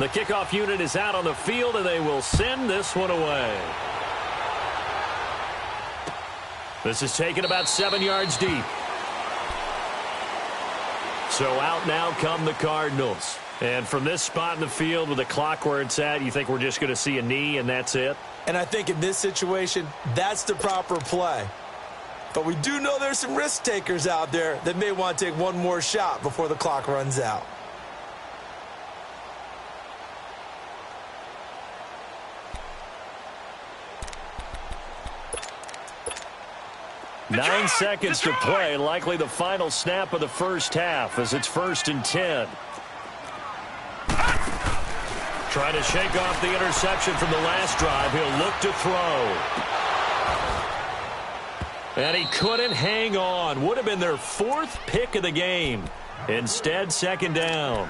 The kickoff unit is out on the field, and they will send this one away. This is taken about 7 yards deep. So out now come the Cardinals. And from this spot in the field with the clock where it's at, you think we're just going to see a knee and that's it? And I think in this situation, that's the proper play. But we do know there's some risk takers out there that may want to take one more shot before the clock runs out. Nine seconds to play, likely the final snap of the first half as it's 1st and 10. Trying to shake off the interception from the last drive. He'll look to throw. And he couldn't hang on. Would have been their 4th pick of the game. Instead, 2nd down.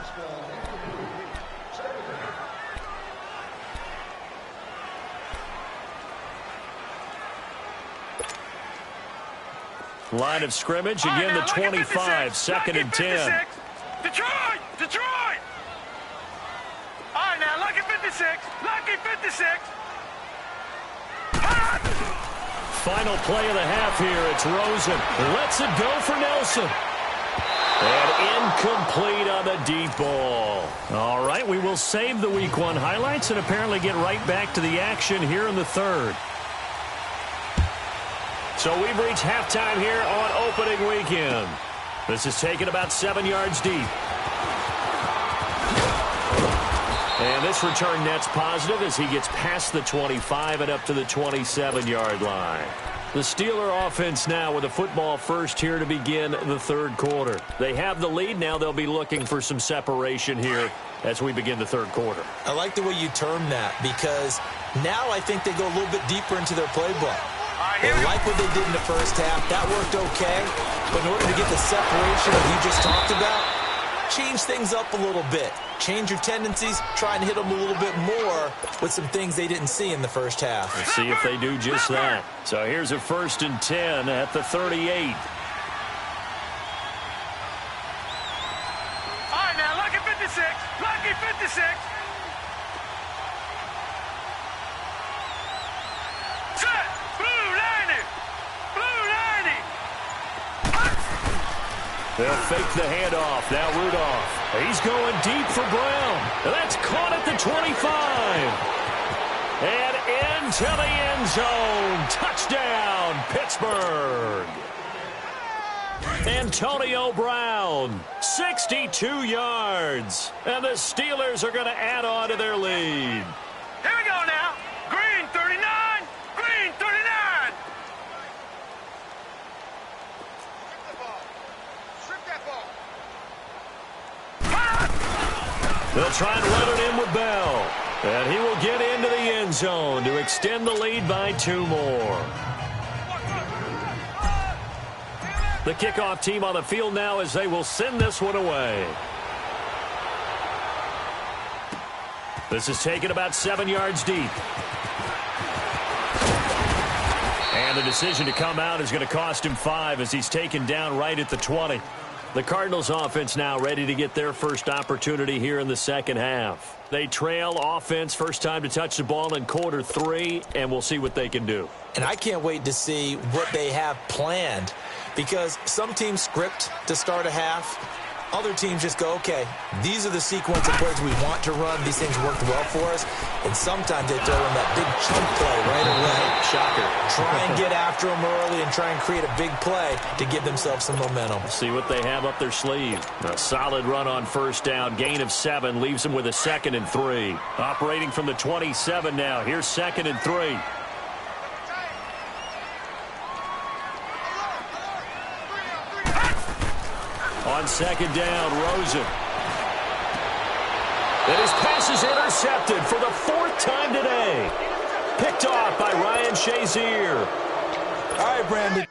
Line of scrimmage, again the 25, 2nd and 10. Detroit! Detroit! All right, now, lucky 56. Lucky 56. Final play of the half here. It's Rosen. Lets it go for Nelson. And incomplete on the deep ball. All right, we will save the Week 1 highlights and apparently get right back to the action here in the 3rd. So we've reached halftime here on opening weekend. This is taken about 7 yards deep. And this return net's positive as he gets past the 25 and up to the 27-yard line. The Steeler offense now with a football first here to begin the 3rd quarter. They have the lead. Now they'll be looking for some separation here as we begin the 3rd quarter. I like the way you term that because now I think they go a little bit deeper into their playbook. They like what they did in the first half. That worked okay. But in order to get the separation that you just talked about, change things up a little bit. Change your tendencies. Try and hit them a little bit more with some things they didn't see in the first half. Let's see if they do just that. So here's a 1st and 10 at the 38. All right, now, lucky 56. Lucky 56. Set. Blue 90. Blue 90. They'll fake the handoff. Now Rudolph. He's going deep for Brown. That's caught at the 25. And into the end zone. Touchdown, Pittsburgh. Antonio Brown, 62 yards. And the Steelers are going to add on to their lead. Here we go now. Green 39. Green 39. They'll try and run it in with Bell. And he will get into the end zone to extend the lead by 2 more. The kickoff team on the field now as they will send this one away. This is taken about 7 yards deep. And the decision to come out is going to cost him 5 as he's taken down right at the 20. The Cardinals offense now ready to get their first opportunity here in the second half. They trail offense, first time to touch the ball in quarter 3, and we'll see what they can do. And I can't wait to see what they have planned because some teams script to start a half. Other teams just go, okay, these are the sequence of plays we want to run. These things worked well for us. And sometimes they throw in that big chunk play right away. Shocker. Try and get after them early and try and create a big play to give themselves some momentum. See what they have up their sleeve. A solid run on first down. Gain of 7 leaves them with a 2nd and 3. Operating from the 27 now. Here's 2nd and 3. On 2nd down, Rosen. And his pass is intercepted for the 4th time today. Picked off by Ryan Shazier. All right, Brandon.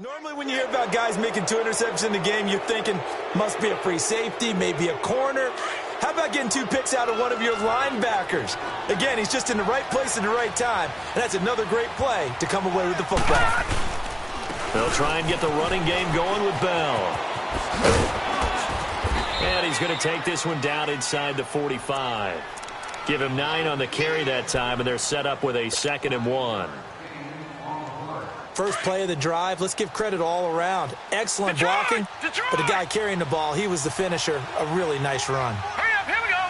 Normally when you hear about guys making 2 interceptions in the game, you're thinking, must be a free safety, maybe a corner. How about getting 2 picks out of one of your linebackers? Again, he's just in the right place at the right time, and that's another great play to come away with the football. They'll try and get the running game going with Bell. And he's going to take this one down inside the 45. Give him 9 on the carry that time, and they're set up with a 2nd and 1. First play of the drive, let's give credit all around. Excellent blocking, but the guy carrying the ball, he was the finisher. A really nice run. Hurry up, here we go.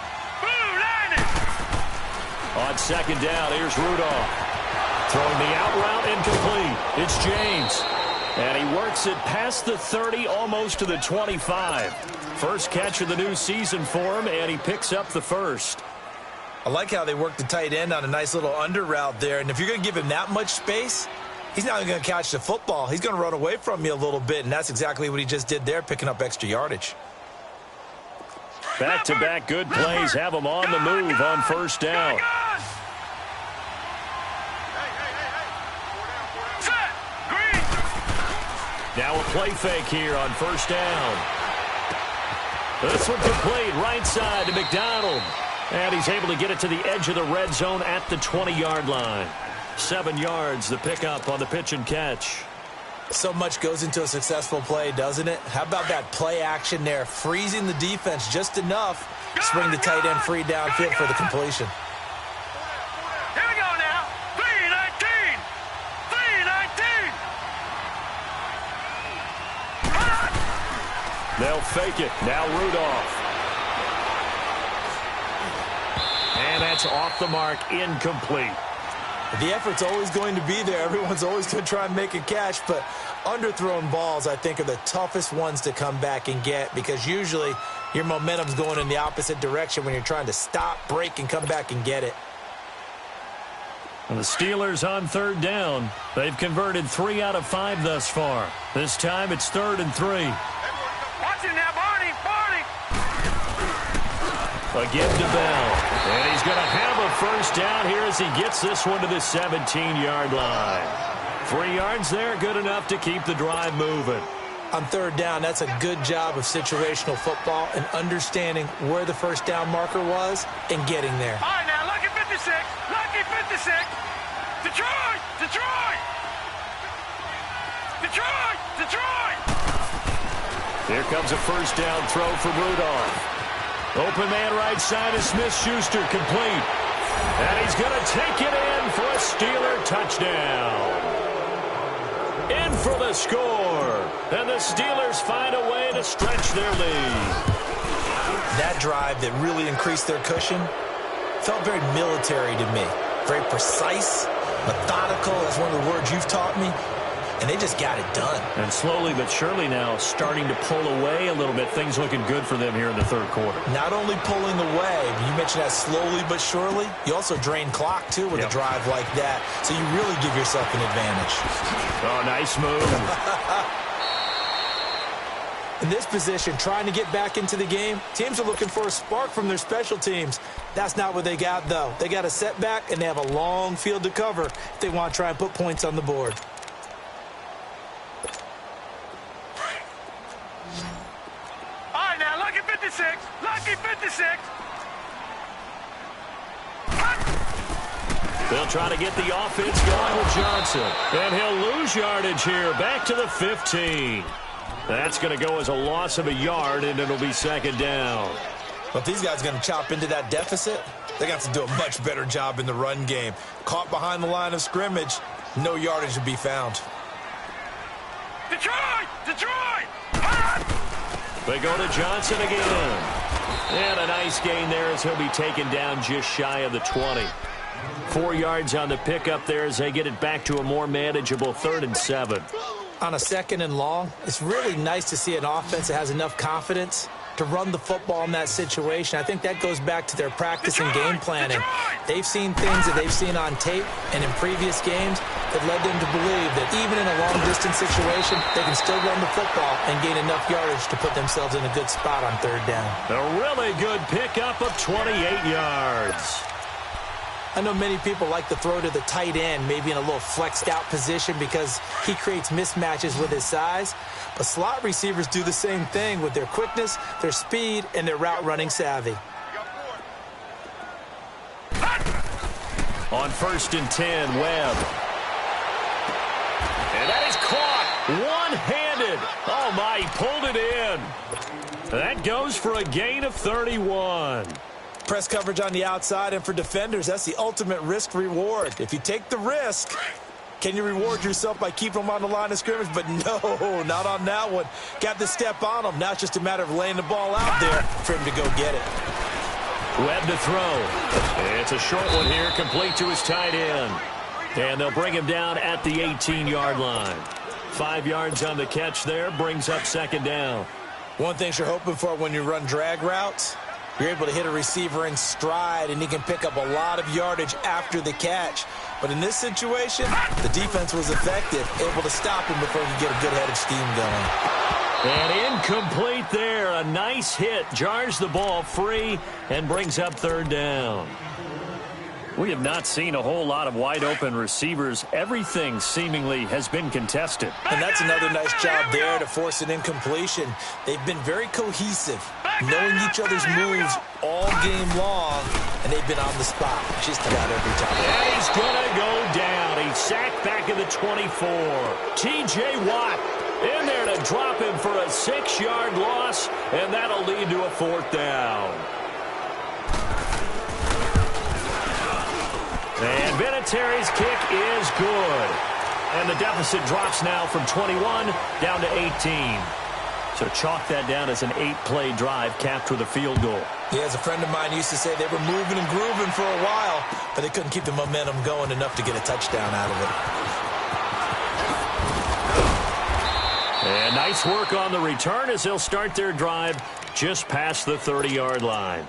Boom, line it. On 2nd down, here's Rudolph. Throwing the out route incomplete. It's James. And he works it past the 30, almost to the 25. First catch of the new season for him, and he picks up the first. I like how they work the tight end on a nice little under route there. And if you're going to give him that much space, he's not even going to catch the football. He's going to run away from you a little bit, and that's exactly what he just did there, picking up extra yardage. Back-to-back good plays have him on the move on 1st down. Now a play fake here on 1st down. This one complete, right side to McDonald. And he's able to get it to the edge of the red zone at the 20-yard line. 7 yards, the pickup on the pitch and catch. So much goes into a successful play, doesn't it? How about that play action there, freezing the defense just enough to swing the tight end free downfield for the completion. Here we go now. 3-19. 3-19. They'll fake it. Now Rudolph. And that's off the mark, incomplete. The effort's always going to be there. Everyone's always going to try and make a catch, but underthrown balls, I think, are the toughest ones to come back and get because usually your momentum's going in the opposite direction when you're trying to stop, break, and come back and get it. And the Steelers on 3rd down. They've converted 3 out of 5 thus far. This time it's 3rd and 3. Watch him now, Barney. Again to Bell. And he's going to have a 1st down here as he gets this one to the 17-yard line. 3 yards there, good enough to keep the drive moving. On 3rd down, that's a good job of situational football and understanding where the 1st down marker was and getting there. All right, now, lucky 56. Lucky 56. Detroit! Detroit! Detroit! Detroit! Here comes a 1st down throw for Rudolph. Open man right side is Smith-Schuster, complete. And he's going to take it in for a Steeler touchdown. In for the score. And the Steelers find a way to stretch their lead. That drive that really increased their cushion felt very military to me. Very precise, methodical. That's one of the words you've taught me. And they just got it done. And slowly but surely now starting to pull away a little bit. Things looking good for them here in the 3rd quarter. Not only pulling away, you mentioned that slowly but surely, you also drain clock, too, with a drive like that. So you really give yourself an advantage. Oh, nice move. In this position, trying to get back into the game, teams are looking for a spark from their special teams. That's not what they got, though. They got a setback, and they have a long field to cover if they want to try and put points on the board. Lucky 56. Lucky 56. They'll try to get the offense going with Johnson. And he'll lose yardage here. Back to the 15. That's going to go as a loss of a yard, and it'll be 2nd down. But if these guys are going to chop into that deficit, they got to do a much better job in the run game. Caught behind the line of scrimmage, no yardage to be found. Detroit! Detroit! They go to Johnson again. And a nice gain there as he'll be taken down just shy of the 20. 4 yards on the pickup there as they get it back to a more manageable 3rd and 7. On a 2nd and long, it's really nice to see an offense that has enough confidence to run the football in that situation. I think that goes back to their practice and game planning. They've seen things that they've seen on tape and in previous games that led them to believe that even in a long-distance situation, they can still run the football and gain enough yardage to put themselves in a good spot on 3rd down. A really good pickup of 28 yards. I know many people like to throw to the tight end, maybe in a little flexed out position because he creates mismatches with his size. But slot receivers do the same thing with their quickness, their speed, and their route running savvy. On 1st and 10, Webb. And that is caught one-handed. Oh, my, he pulled it in. That goes for a gain of 31. Press coverage on the outside, and for defenders, that's the ultimate risk-reward. If you take the risk, can you reward yourself by keeping them on the line of scrimmage? But no, not on that one. Got to step on them. Now it's just a matter of laying the ball out there for him to go get it. Webb to throw. It's a short one here, complete to his tight end. And they'll bring him down at the 18-yard line. 5 yards on the catch there, brings up 2nd down. One thing you're hoping for when you run drag routes, you're able to hit a receiver in stride, and he can pick up a lot of yardage after the catch. But in this situation, the defense was effective, able to stop him before he could get a good head of steam going. And incomplete there. A nice hit. Jars the ball free and brings up 3rd down. We have not seen a whole lot of wide-open receivers. Everything seemingly has been contested. And that's another nice job there to force an incompletion. They've been very cohesive, knowing each other's moves all game long, and they've been on the spot just about every time. And he's going to go down. He's sacked back at the 24. T.J. Watt in there to drop him for a 6-yard loss, and that'll lead to a 4th down. And Vinatieri's kick is good. And the deficit drops now from 21 down to 18. So chalk that down as an 8-play drive capped with a field goal. Yeah, as a friend of mine used to say, they were moving and grooving for a while, but they couldn't keep the momentum going enough to get a touchdown out of it. And nice work on the return as they'll start their drive just past the 30-yard line.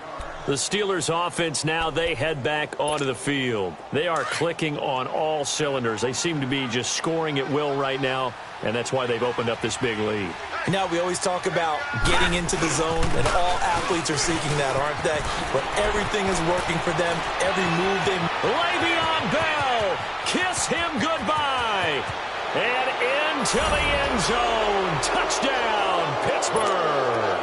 The Steelers offense now, they head back onto the field. They are clicking on all cylinders. They seem to be just scoring at will right now, and that's why they've opened up this big lead. Now, we always talk about getting into the zone, and all athletes are seeking that, aren't they? But everything is working for them. Every move they... Le'Veon Bell, kiss him goodbye. And into the end zone. Touchdown, Pittsburgh.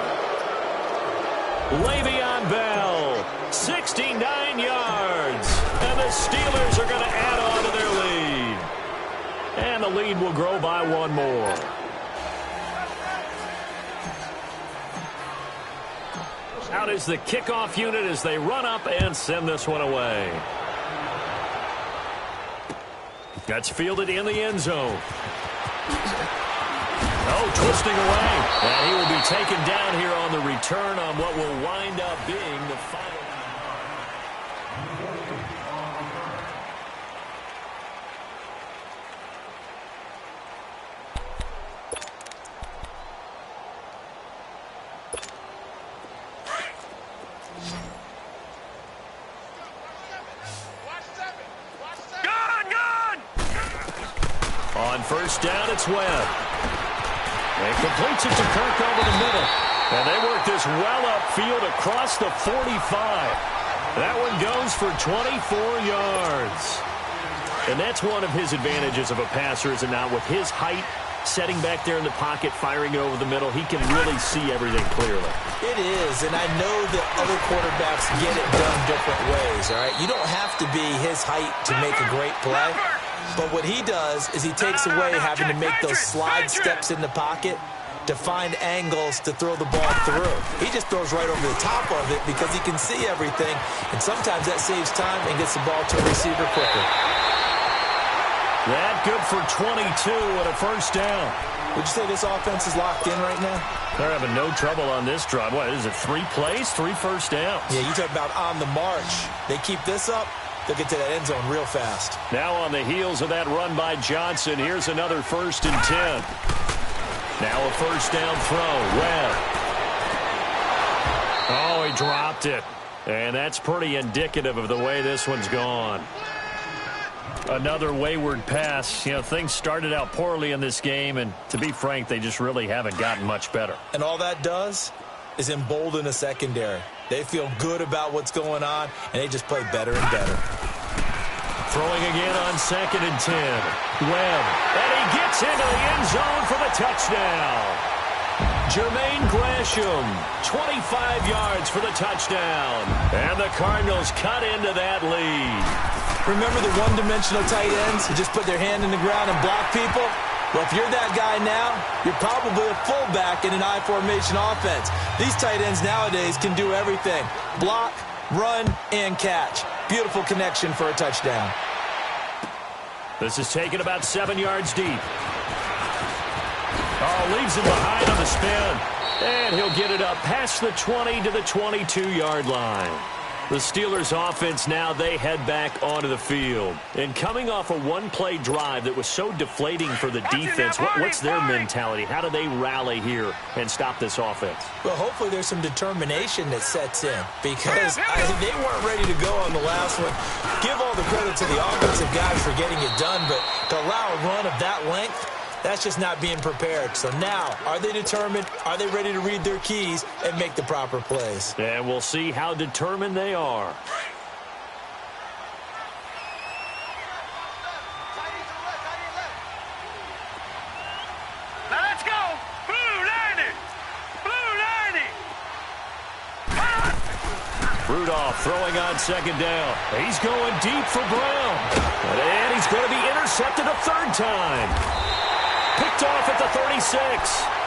Le'Veon Bell, 69 yards. And the Steelers are going to add on to their lead. And the lead will grow by 1 more. Out is the kickoff unit as they run up and send this one away. That's fielded in the end zone. Oh, twisting away. And he will be taken down here on the return on what will wind up being the final. On 1st down, it's Webb. And completes it to Kirk over the middle. And they work this well upfield across the 45. That one goes for 24 yards. And that's one of his advantages of a passer, is it not? With his height, setting back there in the pocket, firing it over the middle, he can really see everything clearly. It is, and I know that other quarterbacks get it done different ways, all right? You don't have to be his height to make a great play. But what he does is he takes away having to make those slide steps in the pocket to find angles to throw the ball through. He just throws right over the top of it because he can see everything, and sometimes that saves time and gets the ball to a receiver quicker. That good for 22 and a 1st down. Would you say this offense is locked in right now? They're having no trouble on this drive. What is it, 3 plays, 3 first downs? Yeah, you talk about on the march. They keep this up, they'll get to that end zone real fast. Now on the heels of that run by Johnson, here's another 1st and 10. Now a 1st down throw. Webb. Oh, he dropped it. And that's pretty indicative of the way this one's gone. Another wayward pass. You know, things started out poorly in this game, and to be frank, they just really haven't gotten much better. And all that does is embolden a secondary. They feel good about what's going on, and they just play better and better. Throwing again on 2nd and 10. Webb. And he gets into the end zone for the touchdown. Jermaine Gresham, 25 yards for the touchdown. And the Cardinals cut into that lead. Remember the one-dimensional tight ends who just put their hand in the ground and block people? Well, if you're that guy now, you're probably a fullback in an I-formation offense. These tight ends nowadays can do everything. Block, run, and catch. Beautiful connection for a touchdown. This is taken about 7 yards deep. Oh, leaves him behind on the spin. And he'll get it up past the 20 to the 22-yard line. The Steelers' offense now, they head back onto the field. And coming off a one-play drive that was so deflating for the defense, what's their mentality? How do they rally here and stop this offense? Well, hopefully there's some determination that sets in because they weren't ready to go on the last one. Give all the credit to the offensive guys for getting it done, but to allow a run of that length, that's just not being prepared. So now, are they determined? Are they ready to read their keys and make the proper plays? And we'll see how determined they are. Now let's go. Blue lining. Blue lining. Rudolph throwing on 2nd down. He's going deep for Brown. And he's going to be intercepted a 3rd time. Picked off at the 36,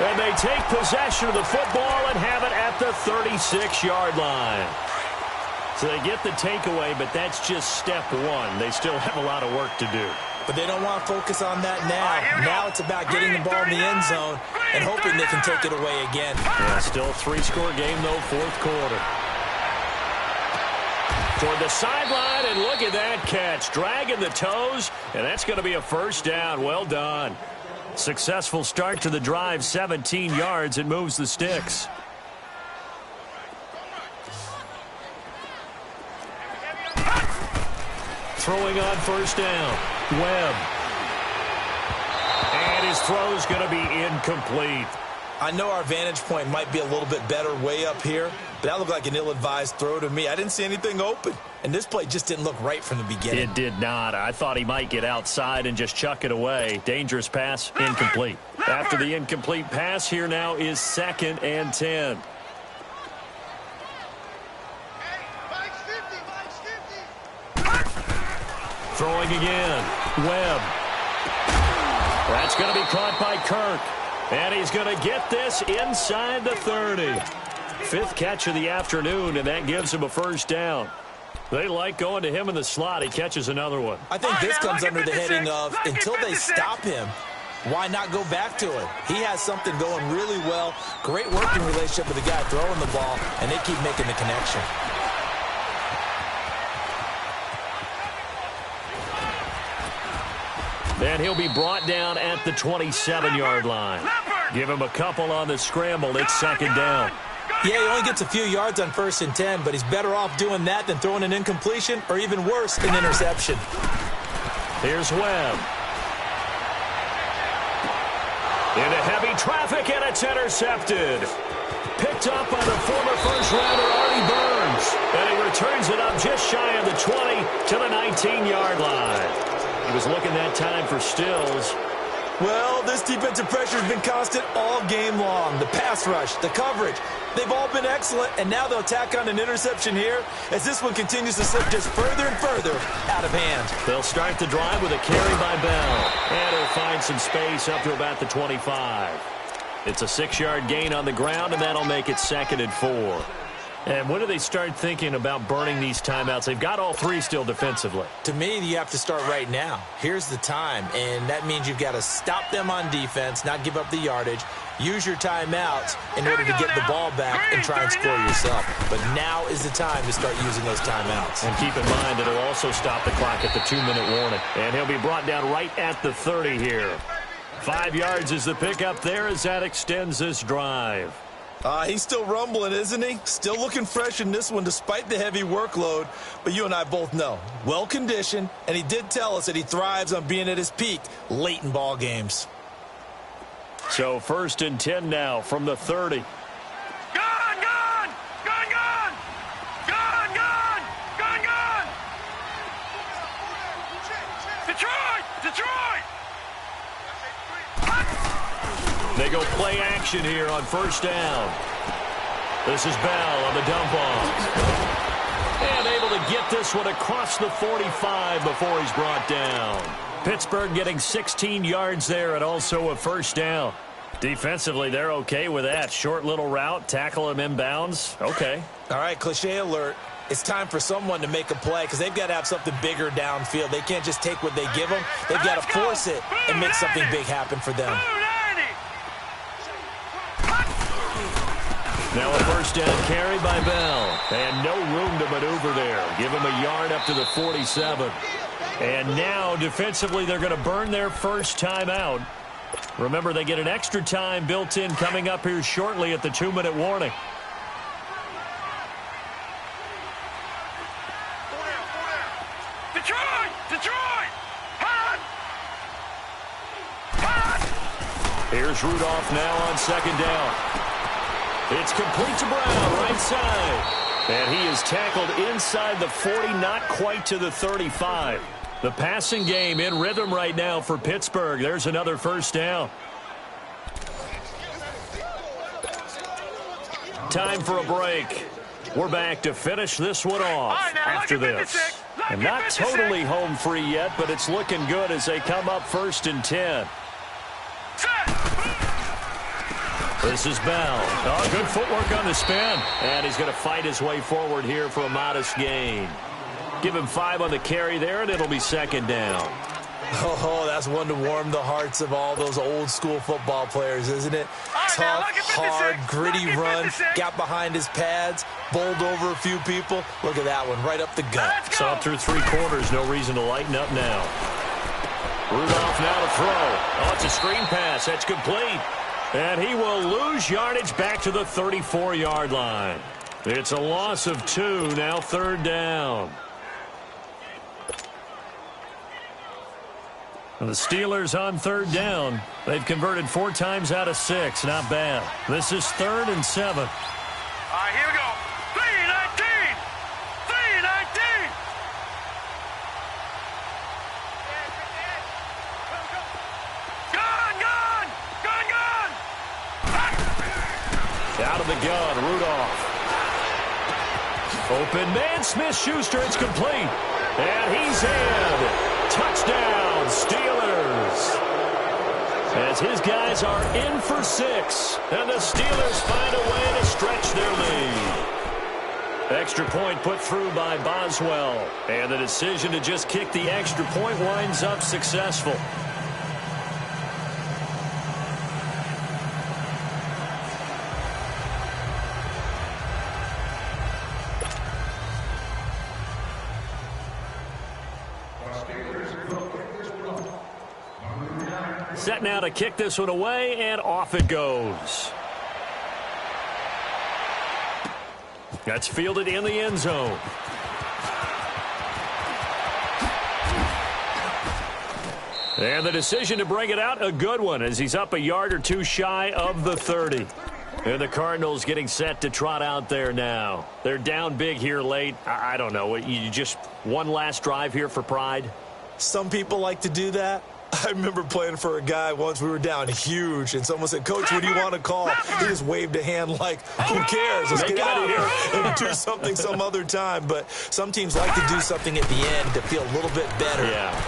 and they take possession of the football and have it at the 36-yard line. So they get the takeaway, but that's just step one. They still have a lot of work to do. But they don't want to focus on that now. Now it's about getting the ball in the end zone and hoping they can take it away again. Yeah, still a 3-score game, though, 4th quarter. Toward the sideline, and look at that catch. Dragging the toes, and that's going to be a 1st down. Well done. Successful start to the drive, 17 yards. It moves the sticks. Throwing on 1st down. Webb. And his throw's going to be incomplete. I know our vantage point might be a little bit better way up here, but that looked like an ill-advised throw to me. I didn't see anything open, and this play just didn't look right from the beginning. It did not. I thought he might get outside and just chuck it away. Dangerous pass, incomplete. After the incomplete pass, here now is 2nd and 10. Throwing again. Webb. That's going to be caught by Kirk. And he's going to get this inside the 30. 5th catch of the afternoon, and that gives him a 1st down. They like going to him in the slot. He catches another one. I think this comes under the heading of until they stop him, why not go back to it? He has something going really well. Great working relationship with the guy throwing the ball, and they keep making the connection. And he'll be brought down at the 27-yard line. Give him a couple on the scramble. It's 2nd down. Yeah, he only gets a few yards on 1st and 10, but he's better off doing that than throwing an incompletion or even worse, an interception. Here's Webb. Into heavy traffic, and it's intercepted. Picked up by the former first-rounder Artie Burns. And he returns it up just shy of the 20 to the 19-yard line. He was looking that time for Stills. Well, this defensive pressure has been constant all game long. The pass rush, the coverage, they've all been excellent, and now they'll tack on an interception here as this one continues to slip just further and further out of hand. They'll start the drive with a carry by Bell, and he'll find some space up to about the 25. It's a 6-yard gain on the ground, and that'll make it 2nd and 4. And when do they start thinking about burning these timeouts? They've got all 3 still defensively. To me, you have to start right now. Here's the time, and that means you've got to stop them on defense, not give up the yardage, use your timeouts in order to get the ball back and try and score yourself. But now is the time to start using those timeouts. And keep in mind, it'll also stop the clock at the 2-minute warning. And he'll be brought down right at the 30 here. 5 yards is the pickup there as that extends this drive. He's still rumbling, isn't he? Still looking fresh in this one despite the heavy workload. But you and I both know, well-conditioned, and he did tell us that he thrives on being at his peak late in ball games. So 1st and 10 now from the 30. They go play action here on first down. This is Bell on the dump off. And able to get this one across the 45 before he's brought down. Pittsburgh getting 16 yards there and also a first down. Defensively, they're okay with that. Short little route, tackle him inbounds. Okay. All right, cliche alert. It's time for someone to make a play because they've got to have something bigger downfield. They can't just take what they give them. They've got to force it and make something big happen for them. Now a first down carry by Bell. And no room to maneuver there. Give him a yard up to the 47. And now, defensively, they're going to burn their first timeout. Remember, they get an extra time built in coming up here shortly at the 2-minute warning. Detroit! Here's Rudolph now on second down. It's complete to Brown, right side. And he is tackled inside the 40, not quite to the 35. The passing game in rhythm right now for Pittsburgh. There's another first down. Time for a break. We're back to finish this one off after this. And not totally home free yet, but it's looking good as they come up 1st and 10. This is Bell. Oh, good footwork on the spin. And he's going to fight his way forward here for a modest gain. Give him 5 on the carry there, and it'll be second down. Oh, that's one to warm the hearts of all those old-school football players, isn't it? Tough, hard, gritty run, got behind his pads, bowled over a few people. Look at that one, right up the gut. Saw through 3 quarters, no reason to lighten up now. Rudolph now to throw. Oh, it's a screen pass. That's complete. And he will lose yardage back to the 34-yard line. It's a loss of 2, now 3rd down. And the Steelers on 3rd down. They've converted 4 times out of 6. Not bad. This is 3rd and 7. All right, here we go. 3-19. 3-19. Gun. Out of the gun, Rudolph. Open man, Smith-Schuster, it's complete. And he's in. Touchdown, Steelers. As his guys are in for 6. And the Steelers find a way to stretch their lead. Extra point put through by Boswell. And the decision to just kick the extra point winds up successful. Set now to kick this one away, and off it goes. That's fielded in the end zone. And the decision to bring it out, a good one, as he's up a yard or 2 shy of the 30. And the Cardinals getting set to trot out there now. They're down big here late. I don't know. You just one last drive here for pride? Some people like to do that. I remember playing for a guy once. We were down huge, and someone said, "Coach, what do you want to call?" He just waved a hand like, "Who cares? Let's get out of here and do something some other time." But some teams like to do something at the end to feel a little bit better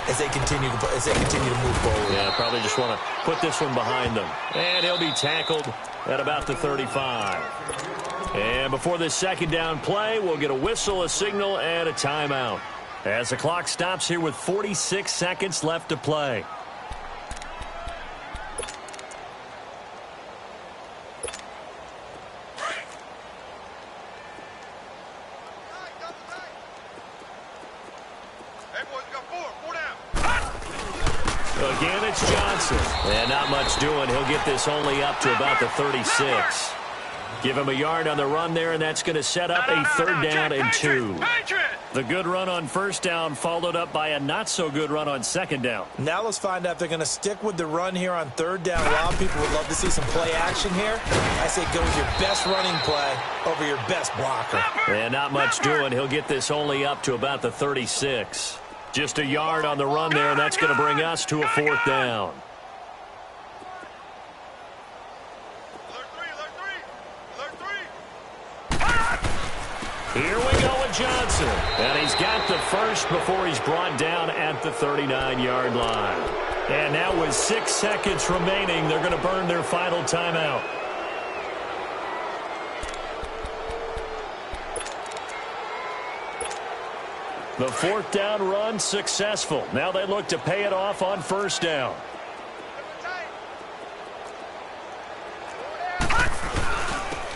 as they continue to move forward. Yeah, probably just want to put this one behind them. And he'll be tackled at about the 35. And before this second down play, we'll get a whistle, a signal, and a timeout. As the clock stops here with 46 seconds left to play. Again, it's Johnson. And not much doing. He'll get this only up to about the 36. Give him a yard on the run there, and that's going to set up a 3rd down and 2. The good run on 1st down followed up by a not-so-good run on 2nd down. Now let's find out if they're going to stick with the run here on 3rd down. A lot of people would love to see some play action here. I say go with your best running play over your best blocker. And not much doing. He'll get this only up to about the 36. Just a yard on the run there, and that's going to bring us to a 4th down. Here we go with Johnson. And he's got the first before he's brought down at the 39-yard line. And now with 6 seconds remaining, they're going to burn their final timeout. The fourth down run successful. Now they look to pay it off on first down.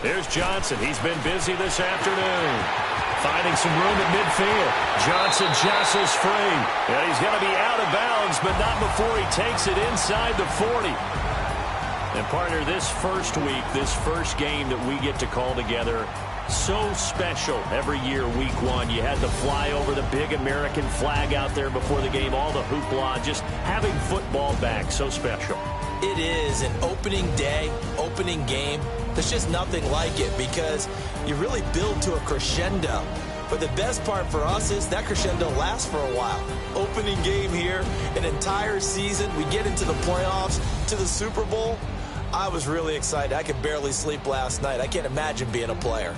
Here's Johnson. He's been busy this afternoon. Finding some room at midfield. Johnson jostles free. And he's going to be out of bounds, but not before he takes it inside the 40. And partner, this first week, this first game that we get to call together, so special every year, week one. You had to fly over the big American flag out there before the game, all the hoopla, just having football back, so special. It is an opening day, opening game. There's just nothing like it because you really build to a crescendo. But the best part for us is that crescendo lasts for a while. Opening game here, an entire season. We get into the playoffs, to the Super Bowl. I was really excited. I could barely sleep last night. I can't imagine being a player.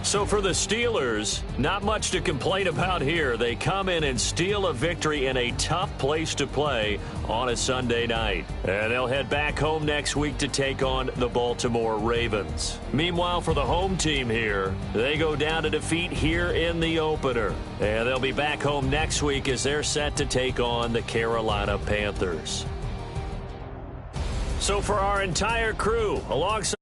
So for the Steelers, not much to complain about here. They come in and steal a victory in a tough place to play on a Sunday night. And they'll head back home next week to take on the Baltimore Ravens. Meanwhile, for the home team here, they go down to defeat here in the opener. And they'll be back home next week as they're set to take on the Carolina Panthers. So for our entire crew, alongside